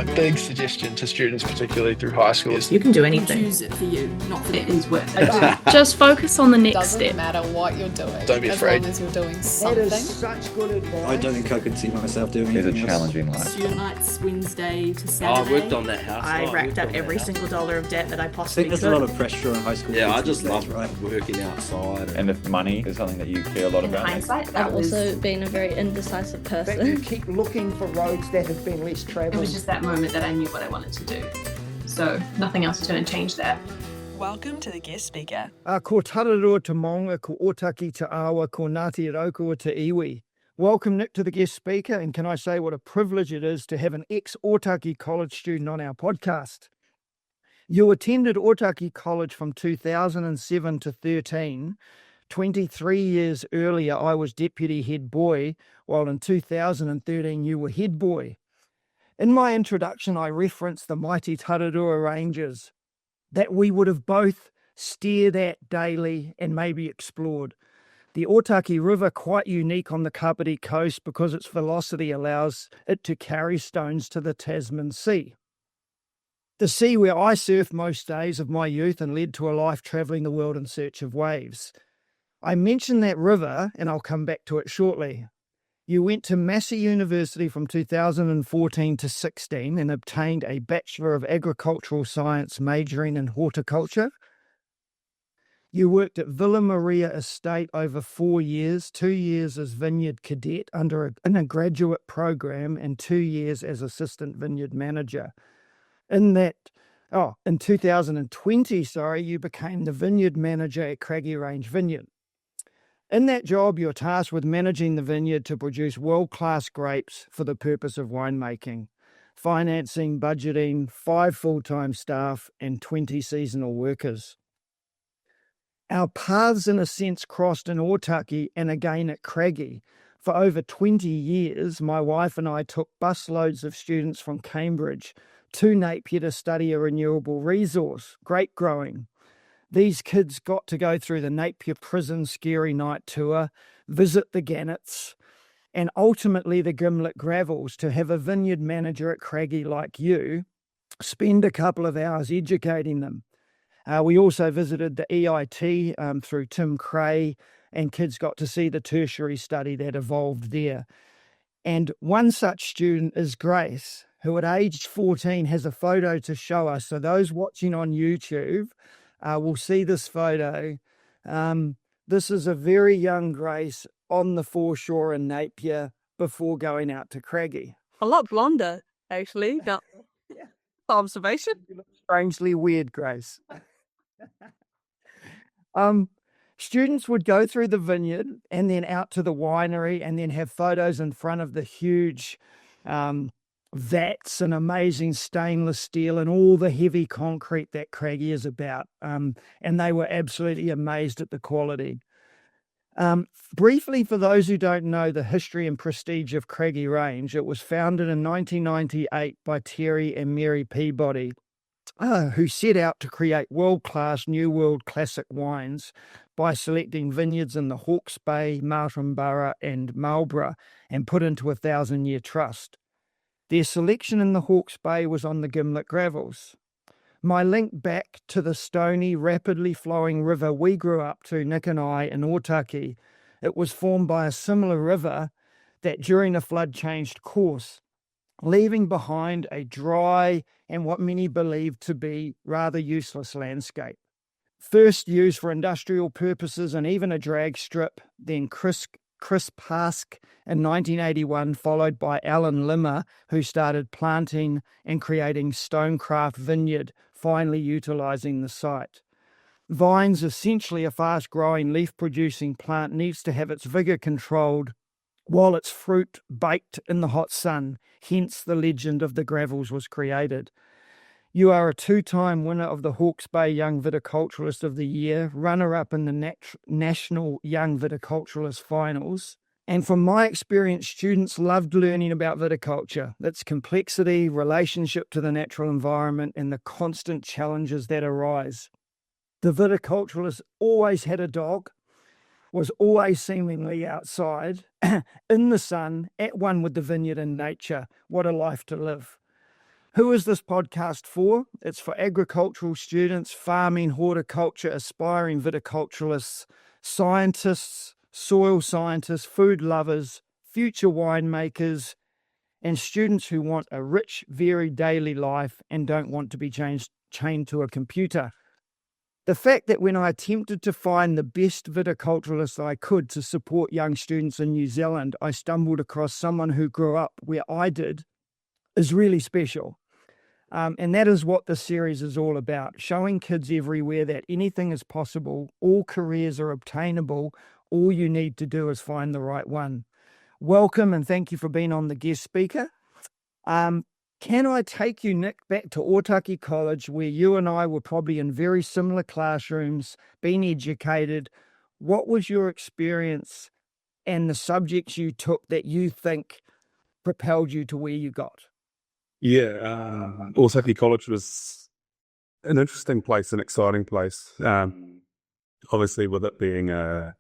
My big suggestion to students, particularly through high school, is you can do anything. Choose it for you, not for it is worth it. Just focus on the next step. Doesn't matter what you're doing. Don't be afraid. As long as you're doing something. That is such good advice. I don't think I could see myself doing anything It's a challenging life. Student nights, Wednesday to Saturday. I worked on that house. I racked up every single dollar of debt that I I possibly think there's a lot of pressure on high school. Yeah, I kids just these days, love working outside. And if money is something that you care a lot In about. hindsight, I've also been a very indecisive But you person. keep looking for roads that have been less It travelled. was just that moment that I knew what I wanted to do. So nothing else is going to change that. Welcome to the guest speaker. Ko tararua te maunga, ko otaki te awa, ko Ngāti Raukua te iwi. Welcome, Nick, to the guest speaker, and can I say what a privilege it is to have an ex-Otaki College student on our podcast. You attended Otaki College from 2007 to 13. 23 years earlier, I was deputy head boy, while in 2013 you were head boy. In my introduction, I referenced the mighty Tararua Ranges that we would have both stared at daily and maybe explored. The Otaki River, quite unique on the Kapiti coast because its velocity allows it to carry stones to the Tasman Sea. The sea where I surfed most days of my youth and led to a life travelling the world in search of waves. I mentioned that river, and I'll come back to it shortly. You went to Massey University from 2014 to 16 and obtained a Bachelor of Agricultural Science majoring in horticulture. You worked at Villa Maria Estate over 4 years, 2 years as vineyard cadet in a graduate program and 2 years as assistant vineyard manager. In 2020, you became the vineyard manager at Craggy Range Vineyard. In that job, you're tasked with managing the vineyard to produce world-class grapes for the purpose of winemaking, financing, budgeting, 5 full-time staff and 20 seasonal workers. Our paths, in a sense, crossed in Otaki and again at Craggy. For over 20 years, my wife and I took busloads of students from Cambridge to Napier to study a renewable resource, grape growing. These kids got to go through the Napier Prison Scary Night tour, visit the Gannets, and ultimately the Gimlet Gravels to have a vineyard manager at Craggy like you spend a couple of hours educating them. We also visited the EIT through Tim Cray, and kids got to see the tertiary study that evolved there. And one such student is Grace, who at age 14 has a photo to show us. So those watching on YouTube will see this photo. This is a very young Grace on the foreshore in Napier before going out to Craggy. A lot blonder, actually. No. Observation. Strangely weird, Grace. Students would go through the vineyard and then out to the winery and then have photos in front of the huge vats and amazing stainless steel and all the heavy concrete that Craggy is about. And they were absolutely amazed at the quality. Briefly, for those who don't know the history and prestige of Craggy Range, it was founded in 1998 by Terry and Mary Peabody, who set out to create world-class New World classic wines by selecting vineyards in the Hawke's Bay, Martinborough and Marlborough and put into a 1,000-year trust. Their selection in the Hawke's Bay was on the Gimlet Gravels. My link back to the stony, rapidly flowing river we grew up to, Nick and I, in Otaki, it was formed by a similar river that during a flood changed course, leaving behind a dry and what many believe to be rather useless landscape. First used for industrial purposes and even a drag strip, then Chris Pask in 1981, followed by Alan Limmer, who started planting and creating Stonecraft Vineyard, finally utilising the site. Vines, essentially a fast-growing leaf-producing plant, needs to have its vigour controlled while its fruit baked in the hot sun, hence the legend of the Gravels was created. You are a 2-time winner of the Hawke's Bay Young Viticulturalist of the Year, runner-up in the National Young Viticulturalist Finals. And from my experience, students loved learning about viticulture, its complexity, relationship to the natural environment, and the constant challenges that arise. The viticulturalist always had a dog, was always seemingly outside, in the sun, at one with the vineyard and nature. What a life to live. Who is this podcast for? It's for agricultural students, farming, horticulture, aspiring viticulturalists, scientists, soil scientists, food lovers, future winemakers, and students who want a rich, varied daily life and don't want to be chained to a computer. The fact that when I attempted to find the best viticulturalist I could to support young students in New Zealand, I stumbled across someone who grew up where I did is really special. And that is what this series is all about, showing kids everywhere that anything is possible, all careers are obtainable, all you need to do is find the right one. Welcome and thank you for being on the guest speaker. Can I take you, Nick, back to Otaki College, where you and I were probably in very similar classrooms, being educated? What was your experience and the subjects you took that you think propelled you to where you got? Yeah, Otaki College was an interesting place, an exciting place. Obviously, with it being a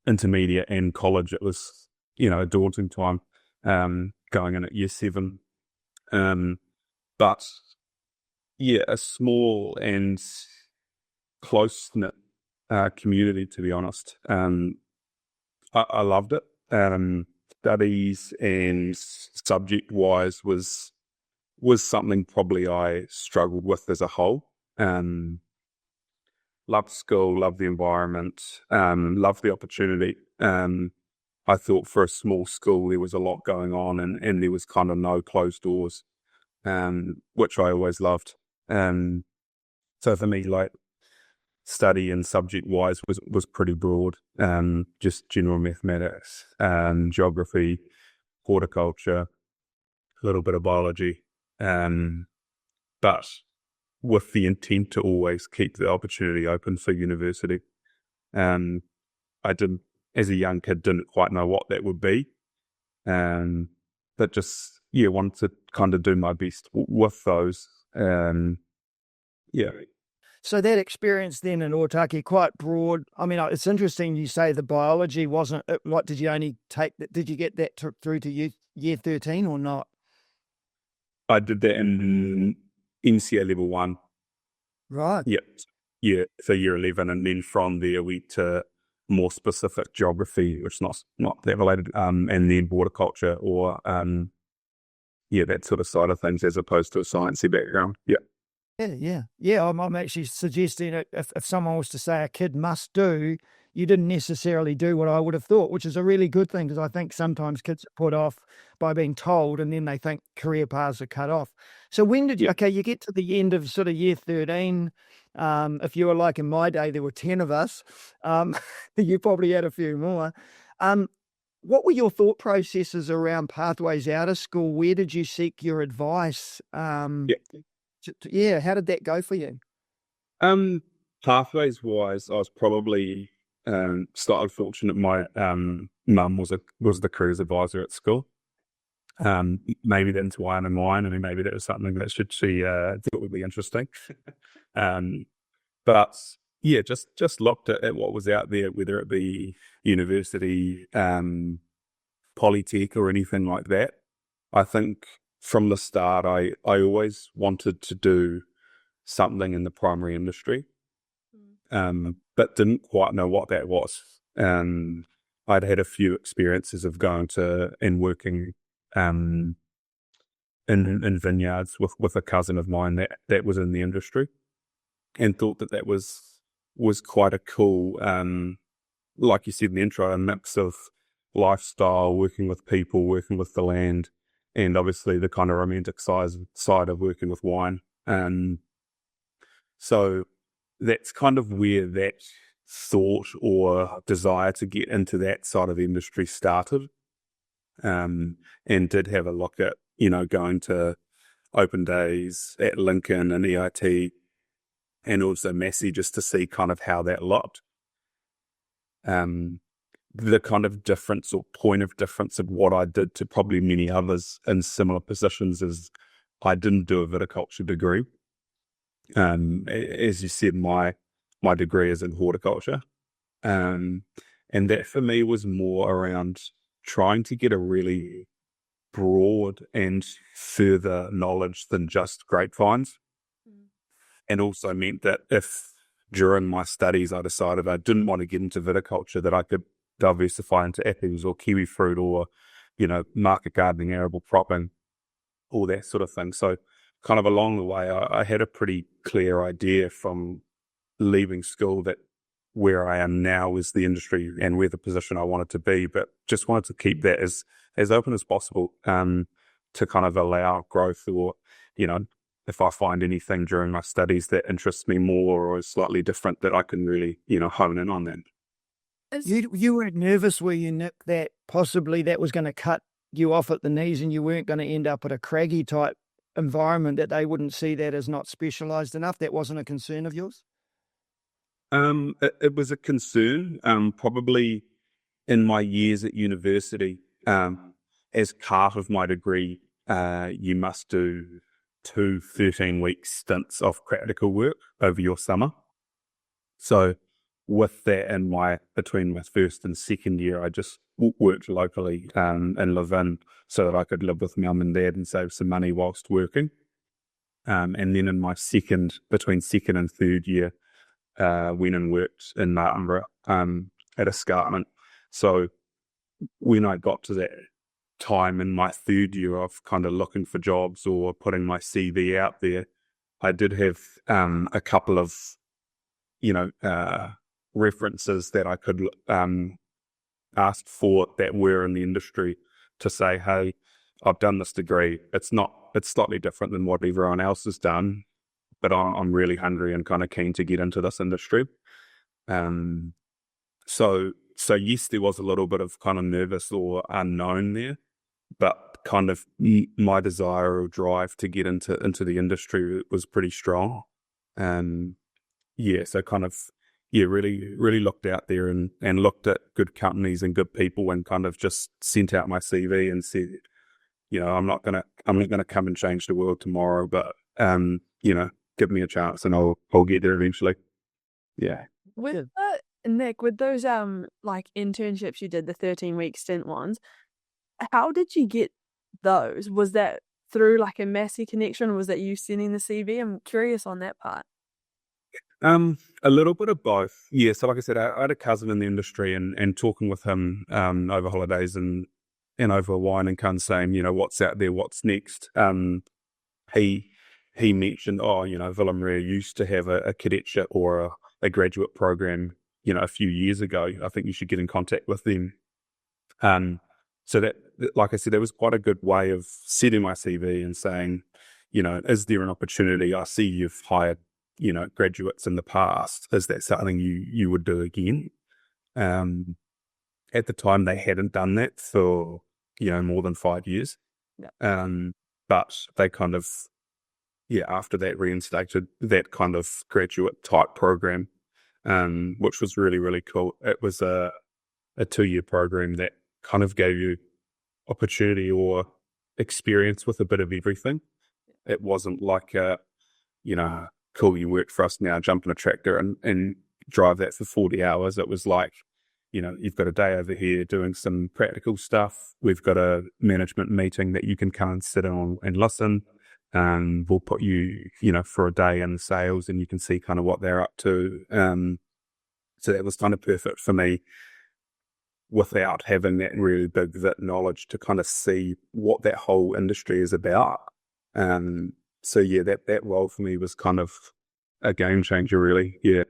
intermediate and college, it was, a daunting time. Going in at year 7. But yeah, a small and close-knit community, to be honest. I loved it. Studies and subject-wise was something probably I struggled with as a whole. Loved school, loved the environment, loved the opportunity. I thought for a small school there was a lot going on and there was kind of no closed doors, which I always loved. So for me, like, study and subject-wise was pretty broad, just general mathematics, geography, horticulture, a little bit of biology, but with the intent to always keep the opportunity open for university. I did, as a young kid, didn't quite know what that would be, but just, wanted to kind of do my best with those. So that experience then in Otaki, quite broad. I mean, it's interesting you say the biology wasn't, what did you only take, did you get that through to year 13 or not? I did that in NCA level 1. Right. Yep. Yeah, so year 11, and then from there we to more specific geography, which is not that related, and then horticulture or that sort of side of things, as opposed to a sciencey background. Yeah. I'm actually suggesting if someone was to say a kid must do, you didn't necessarily do what I would have thought, which is a really good thing, because I think sometimes kids are put off by being told, and then they think career paths are cut off. So when did you get to the end of sort of year 13? If you were like in my day, there were 10 of us. You probably had a few more. What were your thought processes around pathways out of school? Where did you seek your advice? How did that go for you? Pathways wise, I was probably slightly fortunate. My mum was the careers advisor at school. Maybe that's why I'm in wine, and maybe that was something that she thought would be interesting. But yeah, just looked at what was out there, whether it be university, polytech, or anything like that. I think from the start, I always wanted to do something in the primary industry, but didn't quite know what that was. I'd had a few experiences of going to and working in vineyards with a cousin of mine that was in the industry, and thought that was quite a cool, like you said in the intro, a mix of lifestyle, working with people, working with the land, and obviously the kind of romantic side of working with wine. So that's kind of where that thought or desire to get into that side of the industry started. And did have a look at, going to open days at Lincoln and EIT, and also Massey, just to see kind of how that looked. The kind of difference or point of difference of what I did to probably many others in similar positions is I didn't do a viticulture degree. As you said, my degree is in horticulture. And that for me was more around trying to get a really broad and further knowledge than just grapevines. And also meant that if during my studies I decided I didn't want to get into viticulture, that I could diversify into apples or kiwi fruit or, market gardening, arable cropping, all that sort of thing. So kind of along the way, I had a pretty clear idea from leaving school that where I am now is the industry and where the position I wanted to be, but just wanted to keep that as open as possible, to kind of allow growth, or, if I find anything during my studies that interests me more or is slightly different, that I can really, hone in on that. You weren't nervous, were you, Nick, that possibly that was going to cut you off at the knees and you weren't going to end up at a Craggy type environment, that they wouldn't see that as not specialised enough? That wasn't a concern of yours? It was a concern, probably in my years at university. As part of my degree, you must do 2 13-week stints of practical work over your summer. So with that between my first and second year, I just worked locally and live in, so that I could live with mum and dad and save some money whilst working. And then in my between second and third year, went and worked in Martinborough at escarpment. So when I got to that time in my third year of kind of looking for jobs or putting my CV out there, I did have a couple of, references that I could ask for that were in the industry, to say, hey, I've done this degree. It's slightly different than what everyone else has done, but I'm really hungry and kind of keen to get into this industry. So yes, there was a little bit of kind of nervous or unknown there, but kind of my desire or drive to get into the industry was pretty strong. So kind of, really looked out there and looked at good companies and good people, and kind of just sent out my CV and said, I'm not gonna come and change the world tomorrow, but give me a chance and I'll get there eventually. Yeah. Nick, with those like internships you did, the 13-week stint ones, how did you get those? Was that through like a Massey connection, or was that you sending the CV? I'm curious on that part. A little bit of both. Yeah, so like I said, I had a cousin in the industry, and talking with him over holidays and over a wine, and kind of saying, what's out there, what's next. He mentioned, Villa Maria used to have a cadetship or a graduate program, a few years ago. I think you should get in contact with them. So that, like I said, that was quite a good way of setting my CV and saying, is there an opportunity? I see you've hired, graduates in the past. Is that something you would do again? At the time, they hadn't done that for, more than 5 years. Yeah. But they kind of, after that, reinstated that kind of graduate type program, which was really, really cool. It was a 2-year program that kind of gave you opportunity or experience with a bit of everything. It wasn't like cool, you work for us now, jump in a tractor and drive that for 40 hours. It was like, you've got a day over here doing some practical stuff. We've got a management meeting that you can come and sit on and listen. And we'll put you, for a day in sales, and you can see kind of what they're up to. So that was kind of perfect for me, without having that really big vit knowledge, to kind of see what that whole industry is about. So that role for me was kind of a game changer, really. Yeah.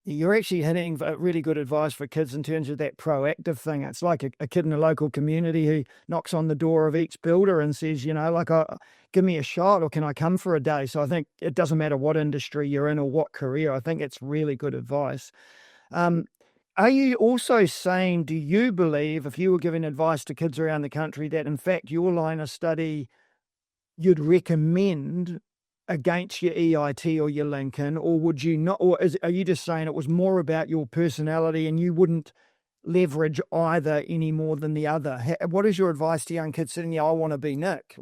You're actually hitting really good advice for kids in terms of that proactive thing. It's like a kid in a local community who knocks on the door of each builder and says, give me a shot, or can I come for a day? So I think it doesn't matter what industry you're in or what career. I think it's really good advice. Are you also saying, do you believe, if you were giving advice to kids around the country, that in fact your line of study you'd recommend against your EIT or your Lincoln, or would you not? Or are you just saying it was more about your personality and you wouldn't leverage either any more than the other? What is your advice to young kids sitting there? I want to be Nick.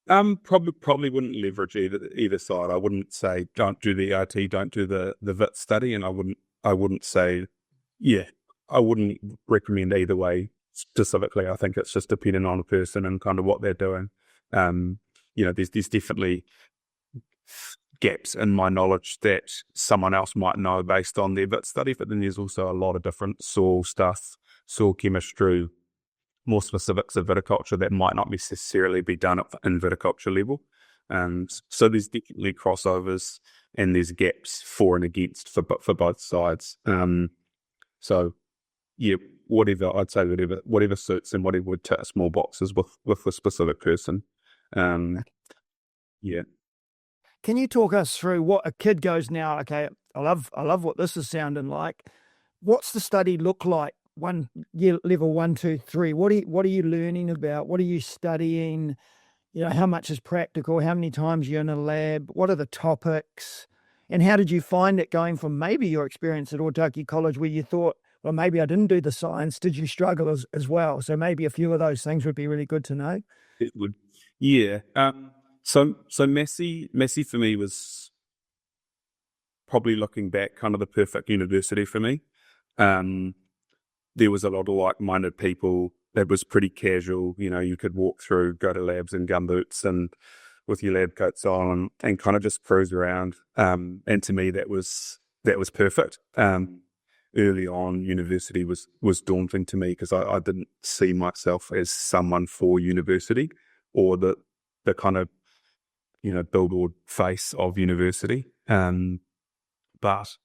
Probably wouldn't leverage either side. I wouldn't say don't do the EIT, don't do the VIT study, and I wouldn't say, I wouldn't recommend either way specifically. I think it's just depending on the person and kind of what they're doing. There's definitely gaps in my knowledge that someone else might know based on their vit study, but then there's also a lot of different soil stuff, soil chemistry, more specifics of viticulture that might not necessarily be done in viticulture level. So there's definitely crossovers and there's gaps for and against for both sides. So yeah, whatever suits and whatever would tick small boxes with the specific person. Yeah. Can you talk us through what a kid goes now? Okay, I love what this is sounding like. What's the study look like? Level 1, 2, 3. What are you learning about? What are you studying? How much is practical? How many times you're in a lab? What are the topics? And how did you find it going from maybe your experience at Otaki College where you thought, well, maybe I didn't do the science. Did you struggle as well? So maybe a few of those things would be really good to know. It would, yeah. So Massey for me was probably, looking back, kind of the perfect university for me. There was a lot of like-minded people. It was pretty casual. You could walk through, go to labs in gumboots and with your lab coats on and kind of just cruise around. And to me, that was perfect. Early on, university was daunting to me because I didn't see myself as someone for university or the kind of billboard face of university. But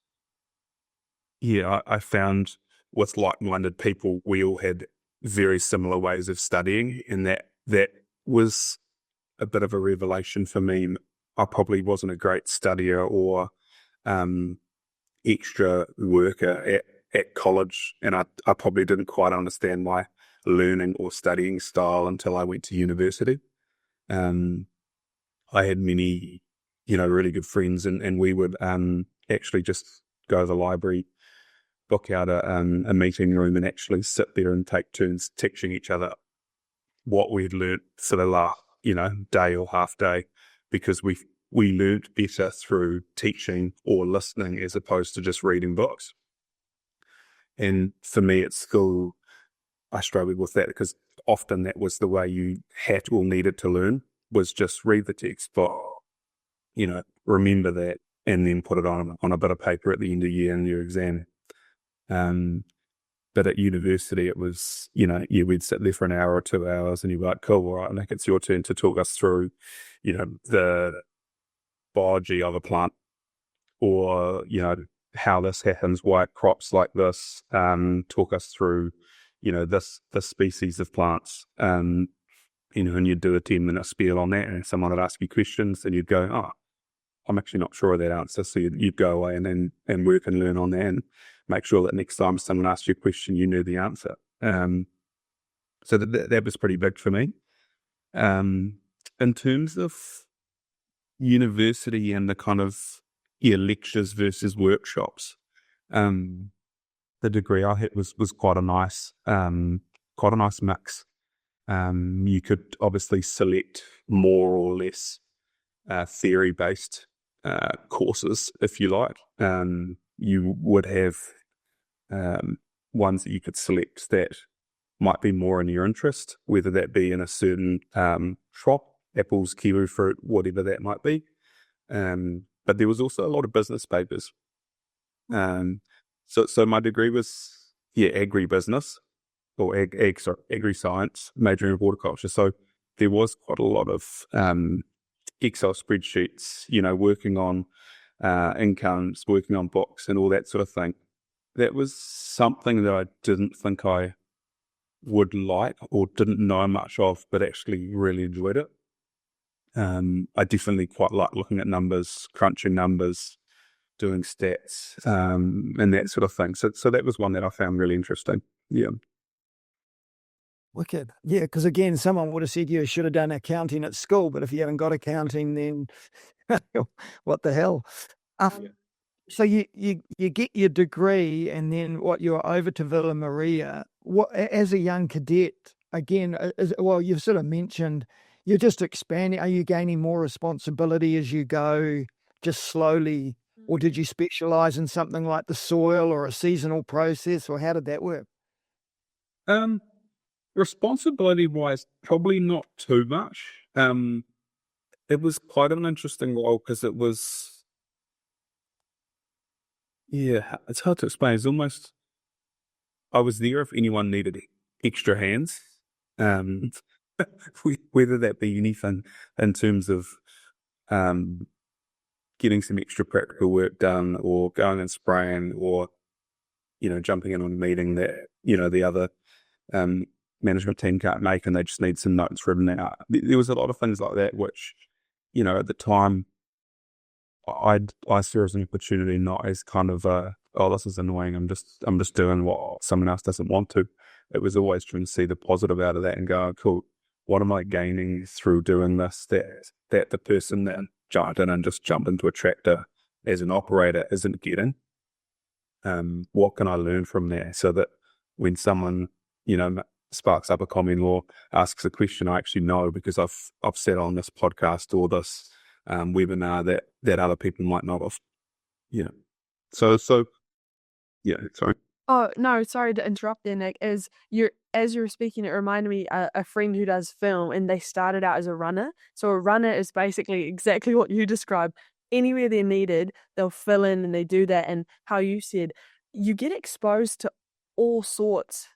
yeah, I found with like-minded people, we all had very similar ways of studying, and that was a bit of a revelation for me. I probably wasn't a great studier or extra worker at college, and I probably didn't quite understand my learning or studying style until I went to university. I had many, really good friends, and we would actually just go to the library, book out a meeting room, and actually sit there and take turns teaching each other what we'd learnt for the last, day or half day, because we learnt better through teaching or listening as opposed to just reading books. And for me at school, I struggled with that because often that was the way you had or needed to learn, was just read the textbook, remember that, and then put it on a bit of paper at the end of the year in your exam. But at university, it was, we'd sit there for an hour or 2 hours and you'd be like, cool, all right, Nick, it's your turn to talk us through, the biology of a plant or, how this happens, why it crops like this, talk us through, this species of plants. And you'd do a 10-minute spiel on that, and someone would ask you questions and you'd go, oh, I'm actually not sure of that answer. So you'd go away and work and learn on that and make sure that next time someone asked you a question, you knew the answer. So that was pretty big for me. In terms of university and the kind of lectures versus workshops, the degree I had was quite a nice mix. You could obviously select more or less theory-based courses, if you like. You would have ones that you could select that might be more in your interest, whether that be in a certain crop, apples, kiwi fruit, whatever that might be. But there was also a lot of business papers. So my degree was agribusiness or agri-science, majoring in horticulture. So there was quite a lot of Excel spreadsheets, working on incomes, working on books and all that sort of thing. That was something that I didn't think I would like or didn't know much of, but actually really enjoyed it. I definitely quite like looking at numbers, crunching numbers, doing stats, and that sort of thing. So that was one that I found really interesting. Yeah. Wicked. Yeah, because again, someone would have said you should have done accounting at school, but if you haven't got accounting, then what the hell? So you get your degree, and then you're over to Villa Maria. As a young cadet, again, you've sort of mentioned you're just expanding. Are you gaining more responsibility as you go, just slowly, or did you specialize in something like the soil or a seasonal process, or how did that work? responsibility wise, probably not too much. It was quite an interesting role because it was, it's hard to explain. It's almost, I was there if anyone needed extra hands, whether that be anything in terms of getting some extra practical work done, or going and spraying, or jumping in on a meeting that the other management team can't make and they just need some notes written out. There was a lot of things like that which at the time I saw as an opportunity, not as kind of this is annoying, I'm just doing what someone else doesn't want to. It was always trying to see the positive out of that and go, oh, cool, what am I gaining through doing this that the person that jumped in and just jumped into a tractor as an operator isn't getting? What can I learn from there, so that when someone sparks up a comment or asks a question, I actually know, because I've said on this podcast or this webinar that other people might not have. So sorry. Oh no, sorry to interrupt there, Nick. As you were speaking, it reminded me a friend who does film, and they started out as a runner. So a runner is basically exactly what you described. Anywhere they're needed, they'll fill in and they do that. And how you said, you get exposed to all sorts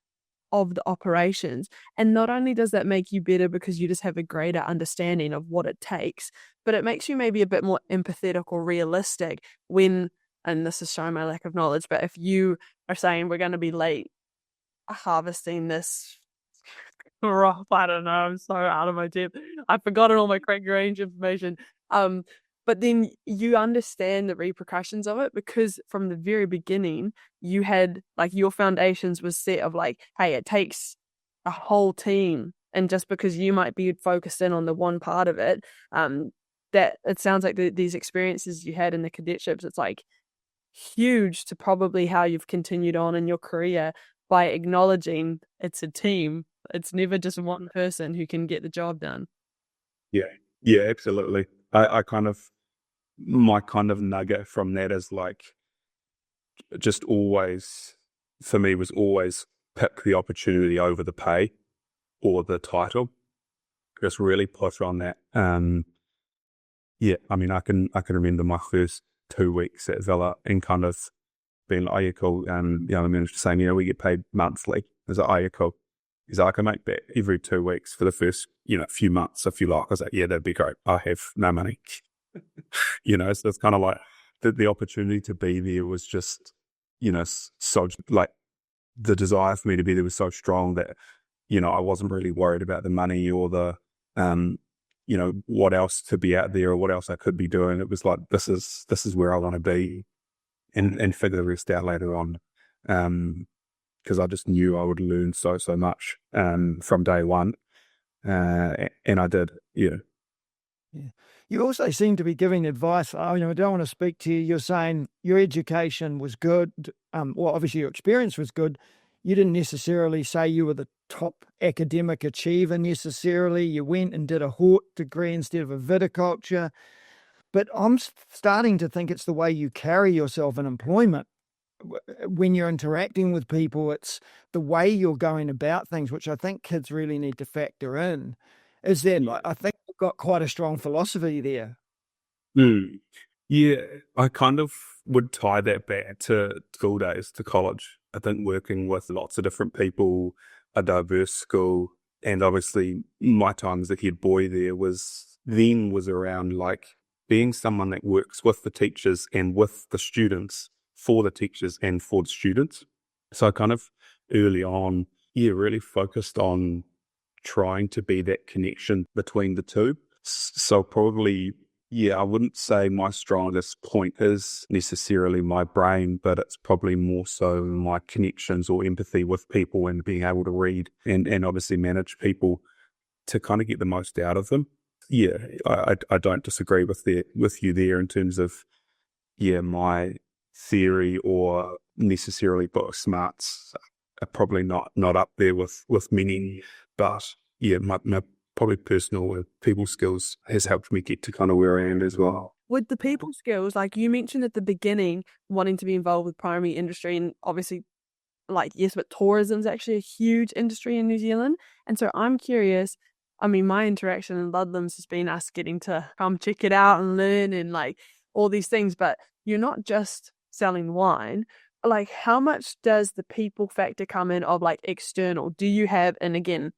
of the operations. And not only does that make you better because you just have a greater understanding of what it takes, but it makes you maybe a bit more empathetic or realistic when, and this is showing my lack of knowledge, but if you are saying we're going to be late harvesting this crop, I don't know, I'm so out of my depth. I've forgotten all my Craggy Range information. But then you understand the repercussions of it, because from the very beginning, you had, your foundations was set of hey, it takes a whole team. And just because you might be focused in on the one part of it, that it sounds like these experiences you had in the cadetships, it's huge to probably how you've continued on in your career by acknowledging it's a team. It's never just one person who can get the job done. Yeah, absolutely. My kind of nugget from that is just always, for me, was always pick the opportunity over the pay or the title. Just really push on that. I can remember my first 2 weeks at Villa and kind of being like, oh yeah, cool. The manager saying, we get paid monthly. I was like, oh yeah, cool. He's like, I can make that every 2 weeks for the first, few months if you like. I was like, yeah, that'd be great. I have no money. So it's kind of like the opportunity to be there was just, so the desire for me to be there was so strong that, I wasn't really worried about the money or the, what else to be out there or what else I could be doing. It was like, this is where I want to be, and figure the rest out later on. Because I just knew I would learn so much from day one, and I did. Yeah. You also seem to be giving advice. I don't want to speak to you. You're saying your education was good. Well, obviously your experience was good. You didn't necessarily say you were the top academic achiever necessarily. You went and did a hort degree instead of a viticulture. But I'm starting to think it's the way you carry yourself in employment. When you're interacting with people, it's the way you're going about things, which I think kids really need to factor in. Is there, I think you've got quite a strong philosophy there. Yeah, I kind of would tie that back to school days, to college. I think working with lots of different people, a diverse school, and obviously my time as a head boy there was around being someone that works with the teachers and with the students, for the teachers and for the students. So I kind of early on, really focused on trying to be that connection between the two. So probably, I wouldn't say my strongest point is necessarily my brain, but it's probably more so my connections or empathy with people and being able to read and obviously manage people to kind of get the most out of them. Yeah, I don't disagree with you there in terms of, my theory or necessarily book smarts are probably not up there with many, but my probably personal people skills has helped me get to kind of where I am as well. With the people skills, you mentioned at the beginning, wanting to be involved with primary industry, and obviously like, yes, but tourism's actually a huge industry in New Zealand. And so I'm curious, I mean, my interaction in Ludlam's has been us getting to come check it out and learn and like all these things, but you're not just selling wine. Like, how much does the people factor come in of like external? Do you have, and again,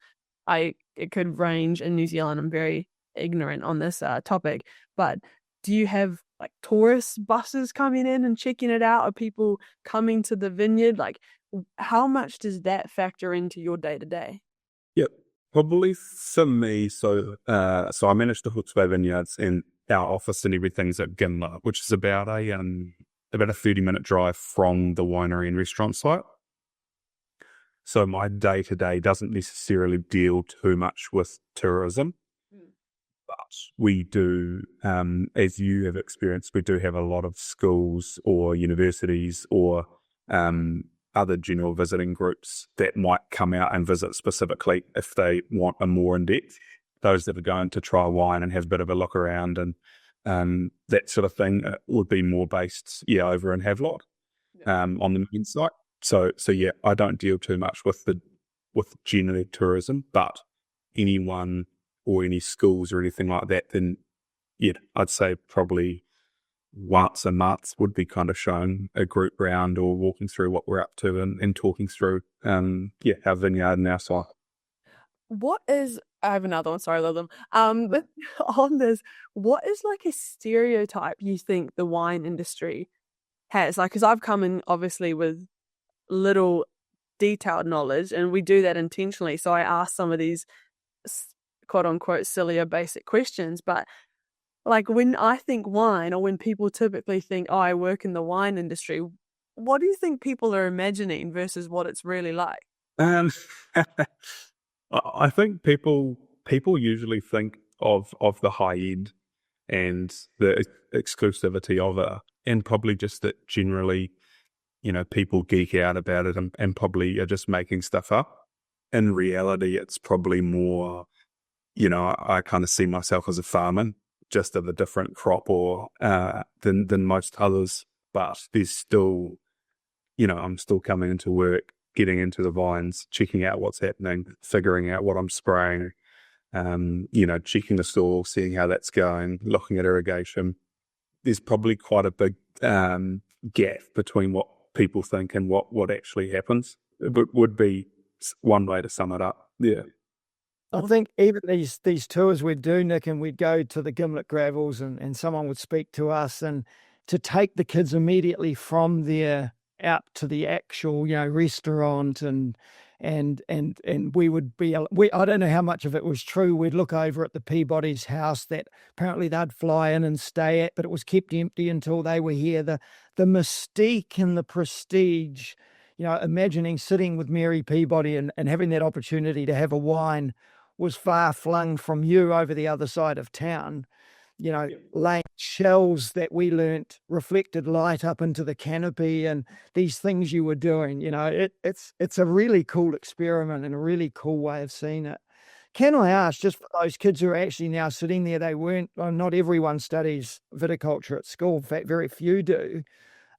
it could range in New Zealand. I'm very ignorant on this topic, but do you have like tourist buses coming in and checking it out? Are people coming to the vineyard? Like, how much does that factor into your day to day? Yep, probably for me. So I manage the Hawke Vineyards, and our office and everything's at Gimla, which is about a 30-minute drive from the winery and restaurant site. So my day to day doesn't necessarily deal too much with tourism, but we do, as you have experienced, we do have a lot of schools or universities or other general visiting groups that might come out and visit specifically if they want a more in-depth. Those that are going to try wine and have a bit of a look around and that sort of thing would be more based, over in Havelock on the main site. So yeah, I don't deal too much with general tourism, but anyone or any schools or anything like that, then yeah, I'd say probably once a month would be kind of showing a group round or walking through what we're up to and talking through our vineyard and our site. I have another one, sorry, Lillian. But on this, what is like a stereotype you think the wine industry has? Like, because I've come in obviously with little detailed knowledge, and we do that intentionally. So I ask some of these quote unquote sillier basic questions, but like when I think wine, or when people typically think, oh, I work in the wine industry, what do you think people are imagining versus what it's really like? I think people usually think of the high end and the exclusivity of it, and probably just that generally, people geek out about it and probably are just making stuff up. In reality, it's probably more, I kind of see myself as a farmer, just of a different crop or than most others. But there's still, I'm still coming into work, getting into the vines, checking out what's happening, figuring out what I'm spraying, checking the soil, seeing how that's going, looking at irrigation. There's probably quite a big gap between what people think and what actually happens. It would be one way to sum it up. Yeah. I think even these tours we'd do, Nick, and we'd go to the Gimlet Gravels and someone would speak to us, and to take the kids immediately from there out to the actual, restaurant and we would be, I don't know how much of it was true. We'd look over at the Peabody's house that apparently they'd fly in and stay at, but it was kept empty until they were here. The mystique and the prestige, imagining sitting with Mary Peabody and having that opportunity to have a wine was far flung from you over the other side of town. Laying shells that we learnt reflected light up into the canopy, and these things you were doing, it's a really cool experiment and a really cool way of seeing it. Can I ask, just for those kids who are actually now sitting there, not everyone studies viticulture at school. In fact, very few do.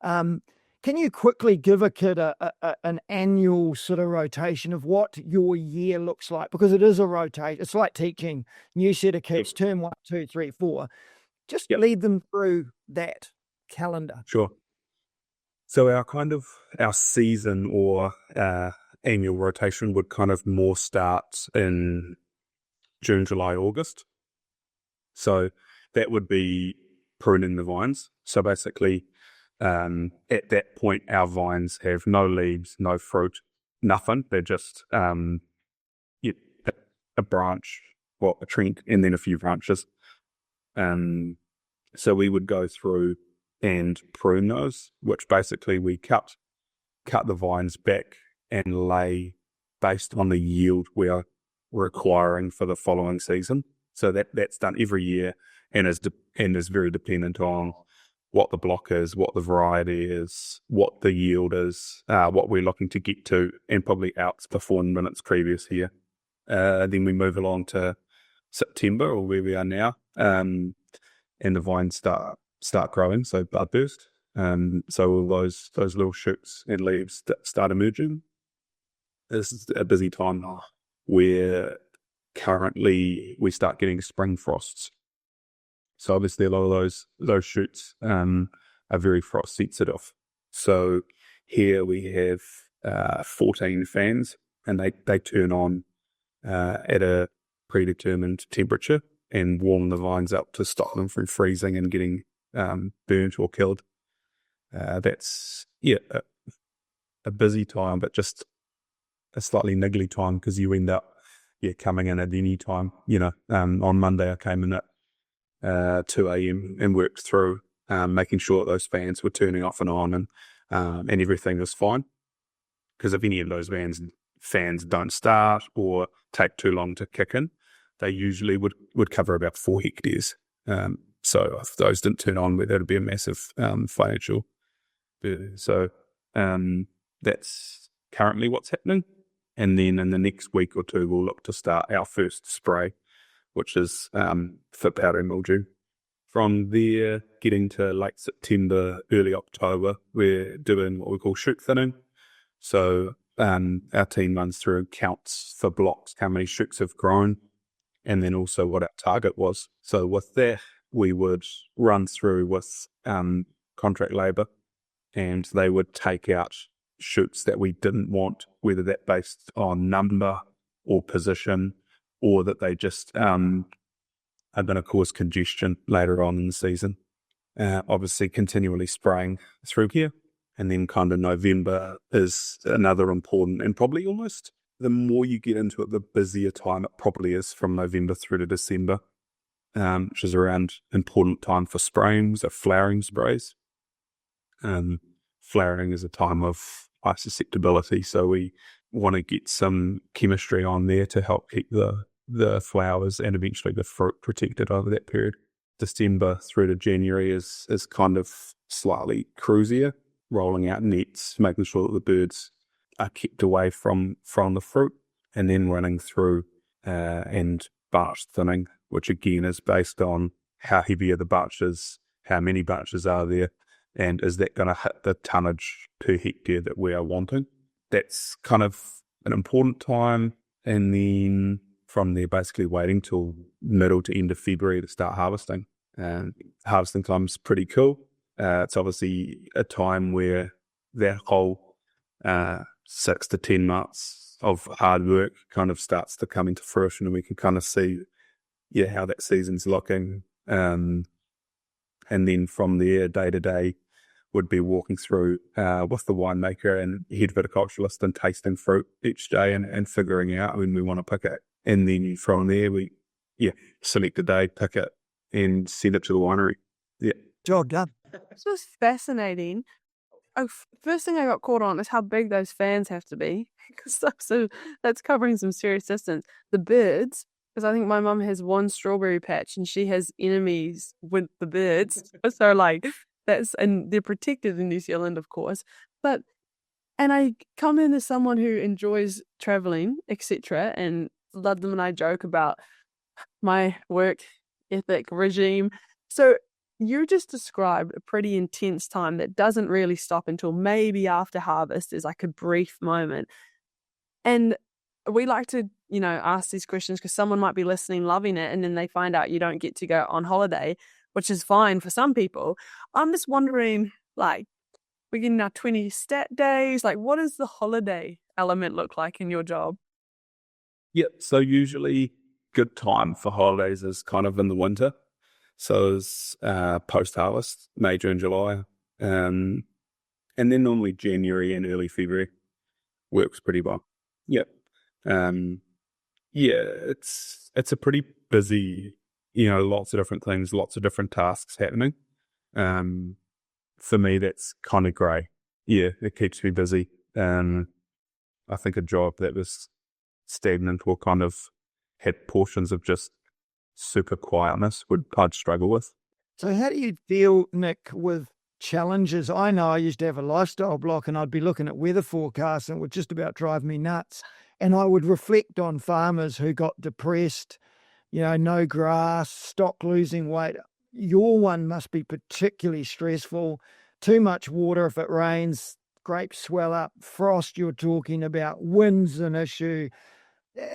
Can you quickly give a kid an annual sort of rotation of what your year looks like? Because it is a rotation. It's like teaching new set of kids, term 1, 2, 3, 4. Just lead them through that calendar. Sure. So our season or annual rotation would kind of more start in June, July, August. So that would be pruning the vines. So basically, at that point, our vines have no leaves, no fruit, nothing. They're just a branch, a trunk, and then a few branches. So we would go through and prune those, which basically we cut the vines back and lay based on the yield we are requiring for the following season. So that's done every year and is very dependent on what the block is, what the variety is, what the yield is, what we're looking to get to, and probably outperform in its previous year. Then we move along to September, or where we are now, and the vines start growing, so bud burst. So all those little shoots and leaves that start emerging. This is a busy time where currently we start getting spring frosts. So obviously a lot of those shoots are very frost sensitive. So here we have 14 fans, and they turn on at a predetermined temperature and warm the vines up to stop them from freezing and getting burnt or killed. That's a busy time, but just a slightly niggly time because you end up coming in at any time. On Monday I came in at 2 a.m. and worked through making sure that those fans were turning off and on and everything was fine. Because if any of those fans don't start or take too long to kick in, they usually would cover about 4 hectares. So if those didn't turn on, that would be a massive financial burden. So that's currently what's happening. And then in the next week or two, we'll look to start our first spray, which is for powdery mildew. From there, getting to late September, early October, we're doing what we call shoot thinning. So our team runs through counts for blocks, how many shoots have grown, and then also what our target was. So with that, we would run through with contract labour, and they would take out shoots that we didn't want, whether that based on number or position, or that they just are going to cause congestion later on in the season. Obviously continually spraying through here. And then kind of November is another important, and probably almost the more you get into it, the busier time it probably is from November through to December, which is around important time for spraying, so flowering sprays. Flowering is a time of high susceptibility, so we want to get some chemistry on there to help keep the flowers and eventually the fruit protected over that period. December through to January is kind of slightly cruisier, rolling out nets, making sure that the birds are kept away from the fruit, and then running through and batch thinning, which again is based on how heavy are the batches, how many batches are there, and is that going to hit the tonnage per hectare that we are wanting. That's kind of an important time, and then from there basically waiting till middle to end of February to start harvesting. Harvesting time's pretty cool. It's obviously a time where that whole 6 to 10 months of hard work kind of starts to come into fruition, and we can kind of see how that season's looking. And then from there, day to day, would be walking through with the winemaker and head viticulturalist and tasting fruit each day and figuring out when we want to pick it. And then from there, we select a day, pick it, and send it to the winery. Yeah. Job done. This was fascinating. First thing I got caught on is how big those fans have to be. So that's covering some serious distance. The birds, because I think my mum has one strawberry patch and she has enemies with the birds. So and they're protected in New Zealand, of course. And I come in as someone who enjoys traveling, etc. And Ludlam and I joke about my work ethic regime. So you just described a pretty intense time that doesn't really stop until maybe after harvest is like a brief moment. And we like to, ask these questions because someone might be listening, loving it, and then they find out you don't get to go on holiday, which is fine for some people. I'm just wondering, we're getting our 20 stat days. What does the holiday element look like in your job? Yeah, so usually good time for holidays is kind of in the winter. So it's post-harvest, May, June, July. And then normally January and early February works pretty well. Yep. It's a pretty busy, lots of different things, lots of different tasks happening. For me, that's kind of grey. Yeah, it keeps me busy. I think a job that was stagnant or kind of had portions of just super quietness I'd struggle with. So how do you deal, Nick, with challenges? I know I used to have a lifestyle block and I'd be looking at weather forecasts and it would just about drive me nuts. And I would reflect on farmers who got depressed, no grass, stock losing weight. Your one must be particularly stressful. too much water if it rains, grapes swell up, frost you're talking about, wind's an issue.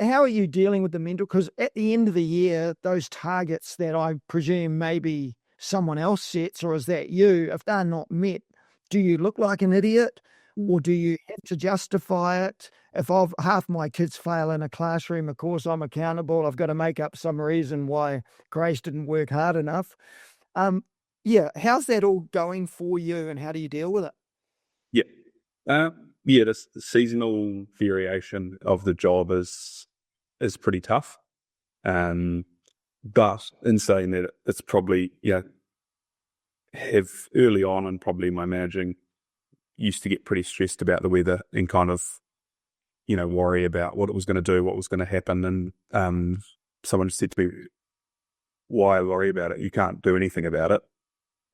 How are you dealing with the mental? Because at the end of the year, those targets that I presume maybe someone else sets, or is that you, if they're not met, do you look like an idiot? Or do you have to justify it? If half my kids fail in a classroom, of course I'm accountable. I've got to make up some reason why Grace didn't work hard enough. How's that all going for you, and how do you deal with it? The seasonal variation of the job is pretty tough. But in saying that, it's probably, have early on, and probably my managing used to get pretty stressed about the weather and kind of, worry about what it was going to do, what was going to happen. And someone said to me, why worry about it? You can't do anything about it.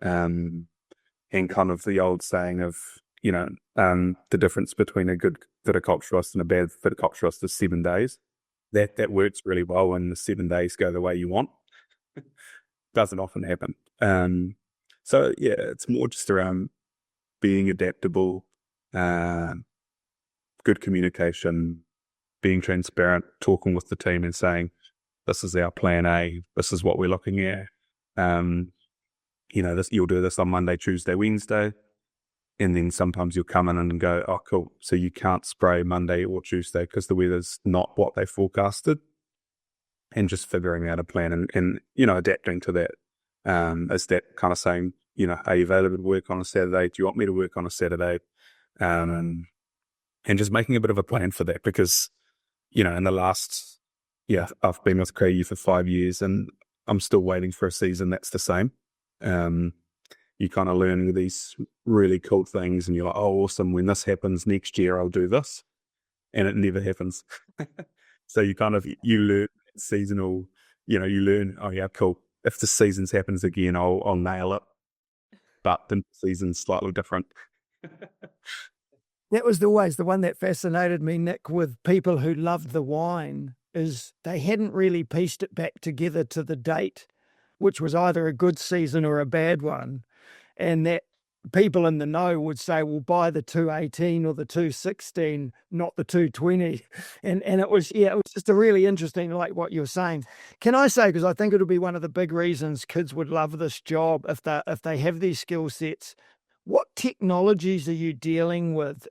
And kind of the old saying of, the difference between a good viticulturist and a bad viticulturist is 7 days. That works really well when the 7 days go the way you want. Doesn't often happen. It's more just around being adaptable, good communication, being transparent, talking with the team and saying, this is our plan A, this is what we're looking at. You'll do this on Monday, Tuesday, Wednesday. And then sometimes you'll come in and go, oh, cool. So you can't spray Monday or Tuesday because the weather's not what they forecasted. And just figuring out a plan and adapting to that. Is that kind of saying, are you available to work on a Saturday? Do you want me to work on a Saturday? And just making a bit of a plan for that because, in the last, I've been with Craggy for 5 years and I'm still waiting for a season that's the same. You kind of learn these really cool things and you're like, oh, awesome. When this happens next year, I'll do this. And it never happens. So you learn seasonal, you learn, oh yeah, cool. If the seasons happens again, I'll nail it. But the season's slightly different. That was always the one that fascinated me, Nick, with people who loved the wine, is they hadn't really pieced it back together to the date, which was either a good season or a bad one. And that people in the know would say, well, buy the 218 or the 216, not the 220. And it was just a really interesting, like what you're saying. Can I say, because I think it'll be one of the big reasons kids would love this job if they have these skill sets, what technologies are you dealing with?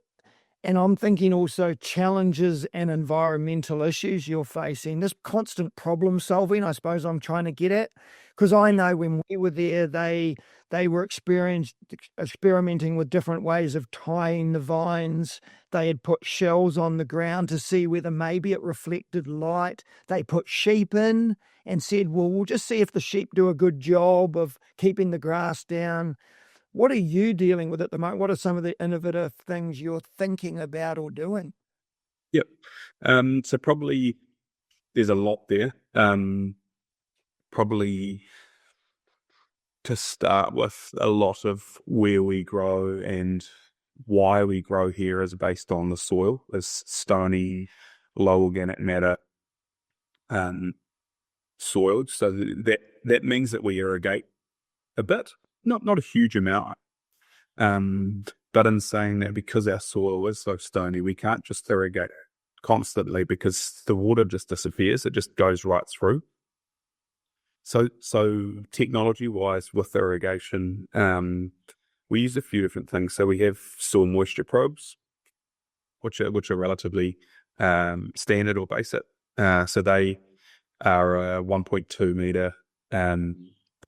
And I'm thinking also challenges and environmental issues you're facing, this constant problem solving, I suppose I'm trying to get at. Because I know when we were there, they were experimenting with different ways of tying the vines. They had put shells on the ground to see whether maybe it reflected light. They put sheep in and said, well, we'll just see if the sheep do a good job of keeping the grass down. What are you dealing with at the moment? What are some of the innovative things you're thinking about or doing? Yep. So probably there's a lot there. Probably to start with, a lot of where we grow and why we grow here is based on the soil. It's stony, low organic matter soil. So that means that we irrigate a bit. Not a huge amount, but in saying that, because our soil is so stony, we can't just irrigate it constantly because the water just disappears. It just goes right through. So technology-wise with irrigation, we use a few different things. So we have soil moisture probes, which are relatively standard or basic. So they are a 1.2 meter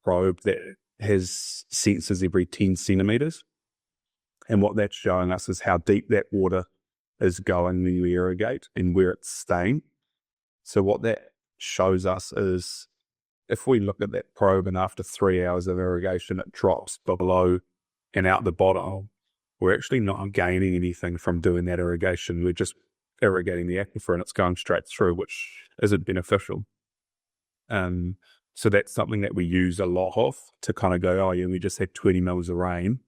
probe that has sensors every 10 centimeters. And what that's showing us is how deep that water is going when you irrigate and where it's staying. So what that shows us is if we look at that probe and after 3 hours of irrigation, it drops below and out the bottom, we're actually not gaining anything from doing that irrigation. We're just irrigating the aquifer and it's going straight through, which isn't beneficial. So that's something that we use a lot of to kind of go, oh yeah, we just had 20 mils of rain.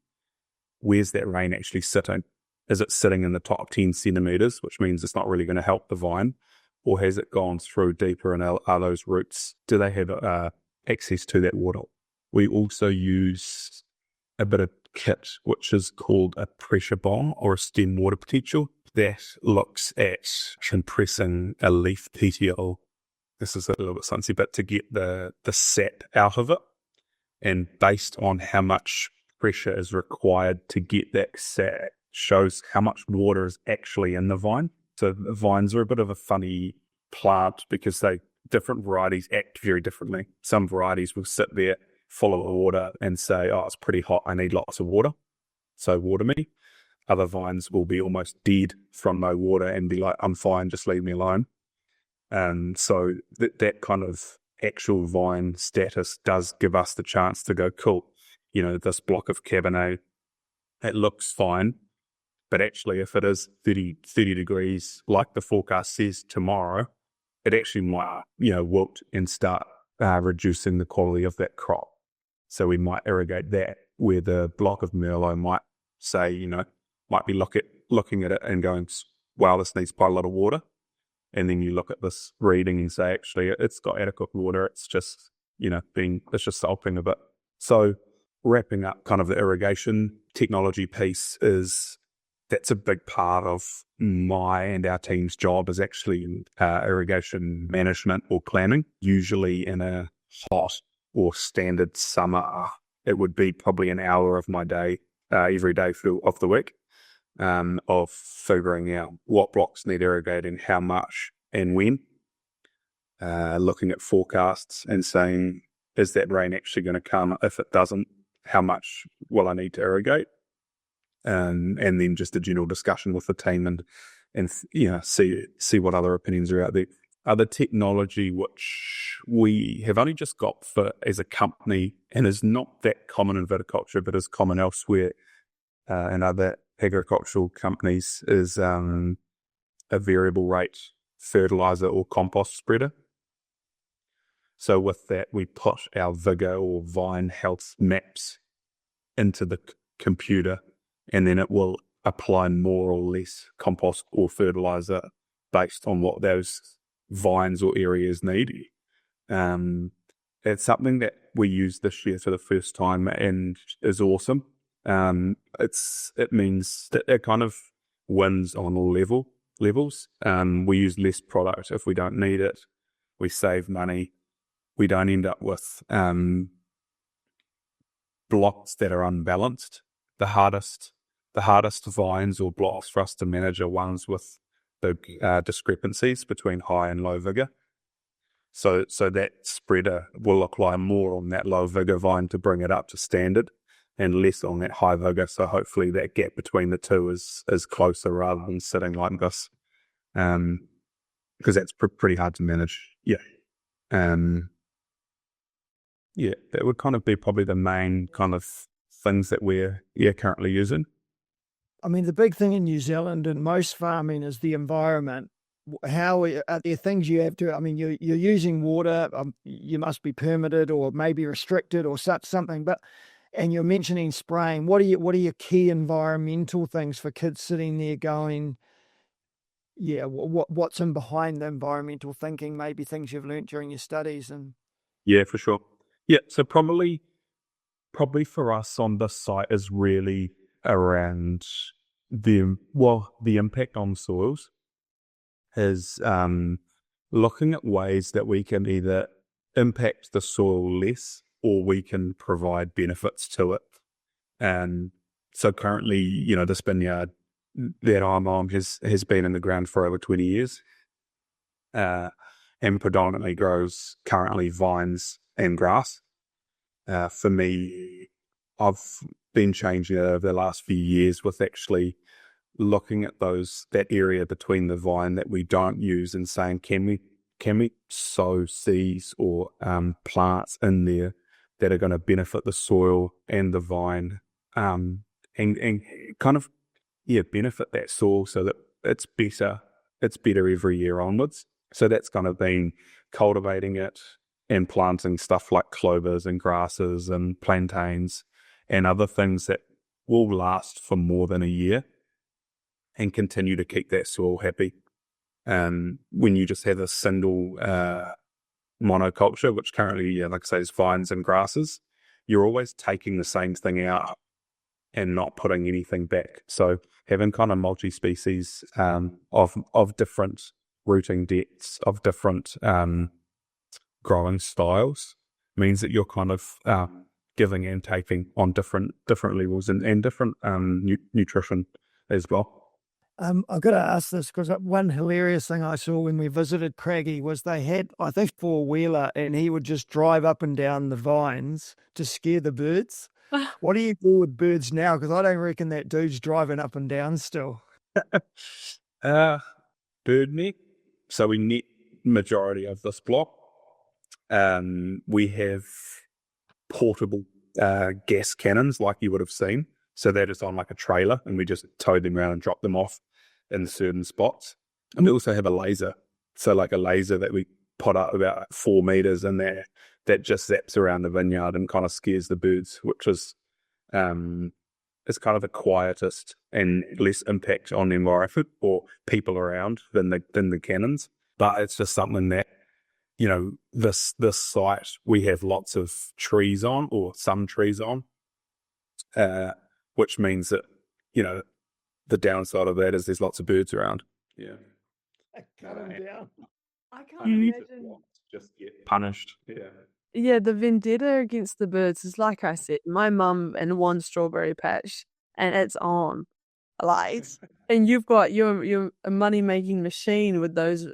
Where's that rain actually sitting? Is it sitting in the top 10 centimeters, which means it's not really going to help the vine? Or has it gone through deeper and are those roots, do they have access to that water? We also use a bit of kit, which is called a pressure bomb or a stem water potential, that looks at compressing a leaf PTL. This is a little bit fancy, but to get the sap out of it, and based on how much pressure is required to get that sap, shows how much water is actually in the vine. So the vines are a bit of a funny plant because different varieties act very differently. Some varieties will sit there full of water and say, oh, it's pretty hot, I need lots of water, so water me. Other vines will be almost dead from no water and be like, I'm fine, just leave me alone. And so that kind of actual vine status does give us the chance to go, cool, this block of Cabernet, it looks fine, but actually if it is 30 degrees, like the forecast says tomorrow, it actually might, wilt and start reducing the quality of that crop. So we might irrigate that, where the block of Merlot might say, might be looking at it and going, wow, this needs quite a lot of water. And then you look at this reading and say, actually, it's got adequate water. It's just, it's just salting a bit. So wrapping up kind of the irrigation technology piece that's a big part of my and our team's job, is actually irrigation management or planning. Usually in a hot or standard summer, it would be probably an hour of my day, every day of the week, of figuring out what blocks need irrigating, how much and when, looking at forecasts and saying, is that rain actually going to come? If it doesn't, how much will I need to irrigate? And then just a general discussion with the team and see what other opinions are out there. Other technology which we have only just got for as a company and is not that common in viticulture but is common elsewhere in other agricultural companies is a variable rate fertilizer or compost spreader. So with that, we put our vigor or vine health maps into the computer, and then it will apply more or less compost or fertilizer based on what those vines or areas need. It's something that we used this year for the first time and is awesome. It means that it kind of wins on all levels. We use less product if we don't need it. We save money. We don't end up with blocks that are unbalanced. The hardest vines or blocks for us to manage are ones with big discrepancies between high and low vigor. So that spreader will apply more on that low vigor vine to bring it up to standard, and less on that high vigor. So hopefully that gap between the two is closer rather than sitting like this, because that's pretty hard to manage. That would kind of be probably the main kind of things that we're currently using. I mean, the big thing in New Zealand and most farming is the environment. How are there things you have to? I mean, you're using water. You must be permitted or maybe restricted or something. And you're mentioning spraying. What are your key environmental things for kids sitting there going, yeah, what's in behind the environmental thinking? Maybe things you've learnt during your studies and. Yeah, for sure. Yeah, so probably for us on this site is really around the impact on soils, is looking at ways that we can either impact the soil less or we can provide benefits to it. And so currently, this vineyard that I'm on has been in the ground for over 20 years and predominantly grows currently vines and grass. For me, I've been changing it over the last few years with actually looking at that area between the vine that we don't use and saying, can we sow seeds or plants in there that are going to benefit the soil and the vine, and kind of benefit that soil so that it's better every year onwards. So that's kind of been cultivating it and planting stuff like clovers and grasses and plantains and other things that will last for more than a year and continue to keep that soil happy. When you just have a single monoculture, which currently, like I say, is vines and grasses, you're always taking the same thing out and not putting anything back. So having kind of multi-species of different rooting depths, of different growing styles means that you're kind of giving and taking on different levels and different nutrition as well. I've got to ask this because one hilarious thing I saw when we visited Craggy was they had, I think, four-wheeler, and he would just drive up and down the vines to scare the birds. What do you do with birds now? Because I don't reckon that dude's driving up and down still. Bird net. So we net majority of this block. We have portable gas cannons like you would have seen. So they're just on like a trailer and we just tow them around and drop them off in certain spots. And we also have a laser. So like a laser that we put up about 4 meters in there that just zaps around the vineyard and kind of scares the birds, which is kind of the quietest and less impact on the environment or people around than the cannons. But it's just something that, you know, this site, we have lots of trees on, or some trees on, which means that, you know, the downside of that is there's lots of birds around. Yeah. Cut them down. I can't imagine. Just get punished. Yeah. Yeah, the vendetta against the birds is like I said, my mum in one strawberry patch and it's on. Like, and you've got your a money making machine with those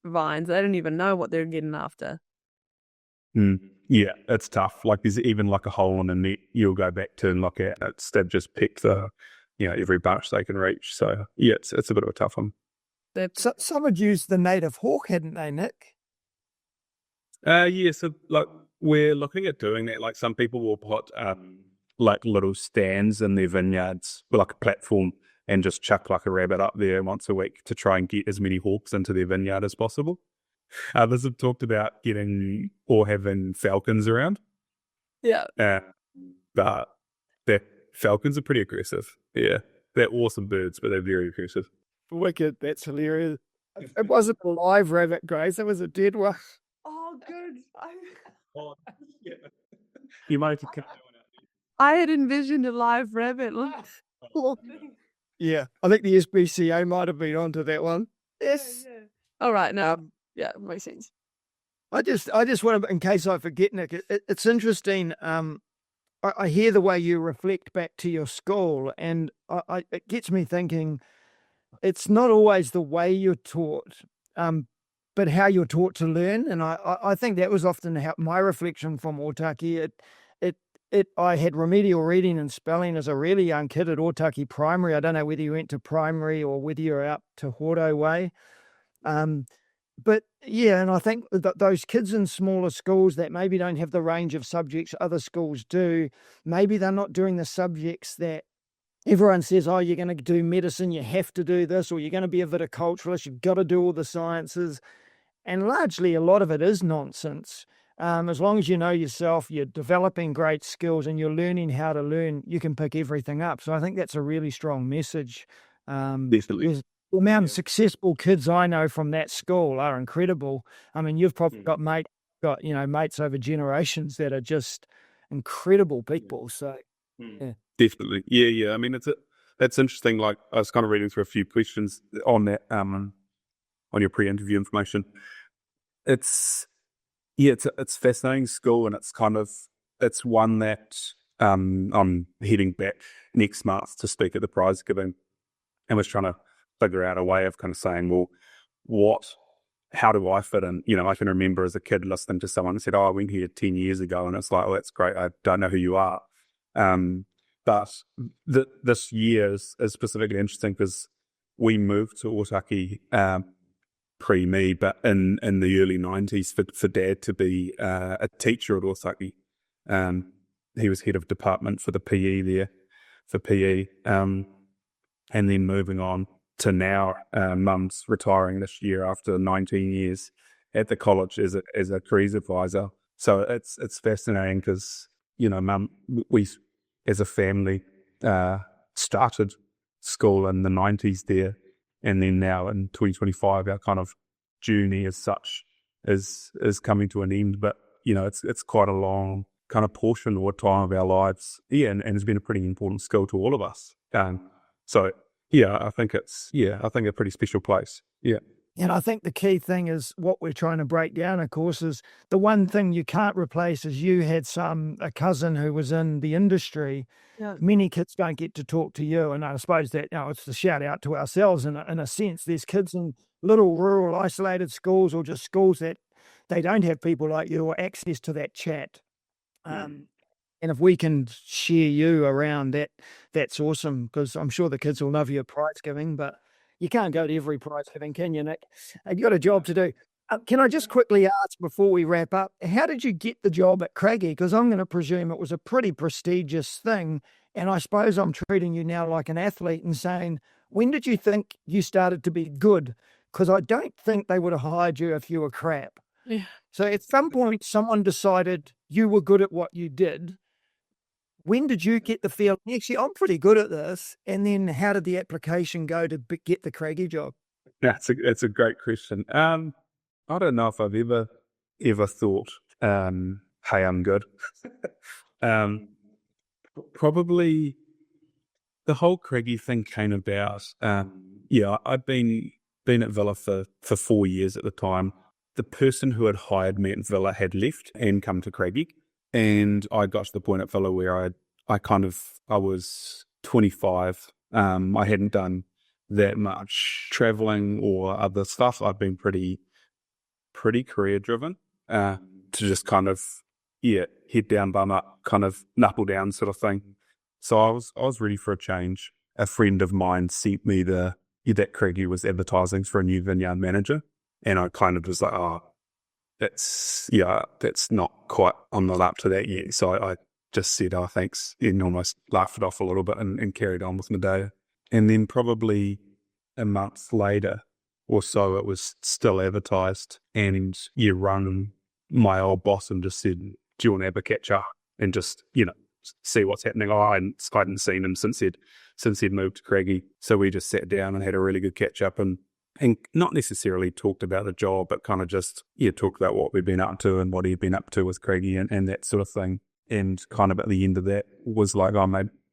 vines. They don't even know what they're getting after. Yeah, it's tough. Like there's even like a hole in the net you'll go back to and look at. They've just picked every bunch they can reach. So yeah, it's a bit of a tough one. So, some had used the native hawk, hadn't they, Nick? Yeah, so like we're looking at doing that. Like some people will put like little stands in their vineyards with like a platform and just chuck like a rabbit up there once a week to try and get as many hawks into their vineyard as possible. Others have talked about getting or having falcons around. Yeah. But the falcons are pretty aggressive. Yeah. They're awesome birds, but they're very aggressive. Wicked, that's hilarious. It wasn't a live rabbit, Grace, it was a dead one. Oh, good. Yeah. You might have to cut that one out. I had envisioned a live rabbit. Yeah, I think the SPCA might have been onto that one. Yes. Yeah. All right, now, yeah, makes sense. I just want to, in case I forget, Nick, it's interesting. I hear the way you reflect back to your school, and it gets me thinking. It's not always the way you're taught, but how you're taught to learn. And I think that was often my reflection from Otaki. I had remedial reading and spelling as a really young kid at Otaki Primary. I don't know whether you went to primary or whether you're out to Horto Way. But yeah, and I think that those kids in smaller schools that maybe don't have the range of subjects other schools do, maybe they're not doing the subjects that everyone says, oh, you're going to do medicine, you have to do this, or you're going to be a viticulturalist, you've got to do all the sciences. And largely a lot of it is nonsense. As long as you know yourself, you're developing great skills and you're learning how to learn, you can pick everything up. So I think that's a really strong message. Definitely. The amount of successful kids I know from that school are incredible. I mean, you've probably got mates over generations that are just incredible people. So, yeah. Definitely. Yeah. I mean, that's interesting. Like I was kind of reading through a few questions on that, on your pre-interview information. It's fascinating school, and it's one that I'm heading back next month to speak at the prize giving, and was trying to figure out a way of kind of saying, well, how do I fit in? You know, I can remember as a kid listening to someone who said, oh, I went here 10 years ago, and it's like, oh, that's great. I don't know who you are. But this year is specifically interesting because we moved to Otaki pre-me, but in the early 90s for Dad to be a teacher at Otaki. He was head of department for the PE there, for PE. And then moving on to now, Mum's retiring this year after 19 years at the college as a careers advisor. So it's fascinating because, you know, Mum, we as a family started school in the 90s there, and then now in 2025 our kind of journey as such is coming to an end. But you know, it's quite a long kind of portion or time of our lives. Yeah, and it's been a pretty important skill to all of us. So yeah, I think it's a pretty special place. Yeah. And I think the key thing is what we're trying to break down, of course, is the one thing you can't replace is you had a cousin who was in the industry. Yeah. Many kids don't get to talk to you. And I suppose that, it's a shout out to ourselves in a sense. There's kids in little rural isolated schools or just schools that they don't have people like you or access to that chat. And if we can share you around that, that's awesome, because I'm sure the kids will love your prize giving, but you can't go to every prize giving, can you, Nick? You've got a job to do. Can I just quickly ask before we wrap up, how did you get the job at Craggy? Because I'm going to presume it was a pretty prestigious thing. And I suppose I'm treating you now like an athlete and saying, when did you think you started to be good? Because I don't think they would have hired you if you were crap. Yeah. So at some point, someone decided you were good at what you did. When did you get the feeling, actually, I'm pretty good at this? And then how did the application go to get the Craggy job? That's a great question. I don't know if I've ever thought, hey, I'm good. Probably the whole Craggy thing came about. I'd been at Villa for 4 years at the time. The person who had hired me at Villa had left and come to Craggy. And I got to the point at Villa where I was 25. I hadn't done that much traveling or other stuff. I've been pretty career driven, to just kind of, head down, bum up, kind of knuckle down sort of thing. So I was ready for a change. A friend of mine sent me that Craggy was advertising for a new vineyard manager. And I kind of was like, that's not quite, I'm not up to that yet. So I just said, thanks, and almost laughed it off a little bit and carried on with my day. And then probably a month later or so, it was still advertised, and run my old boss and just said, do you want to have a catch up and just, see what's happening? I hadn't seen him since he'd moved to Craggy. So we just sat down and had a really good catch up and not necessarily talked about the job, but kind of just, talked about what we'd been up to and what he'd been up to with Craggy and that sort of thing. And kind of at the end of that was like,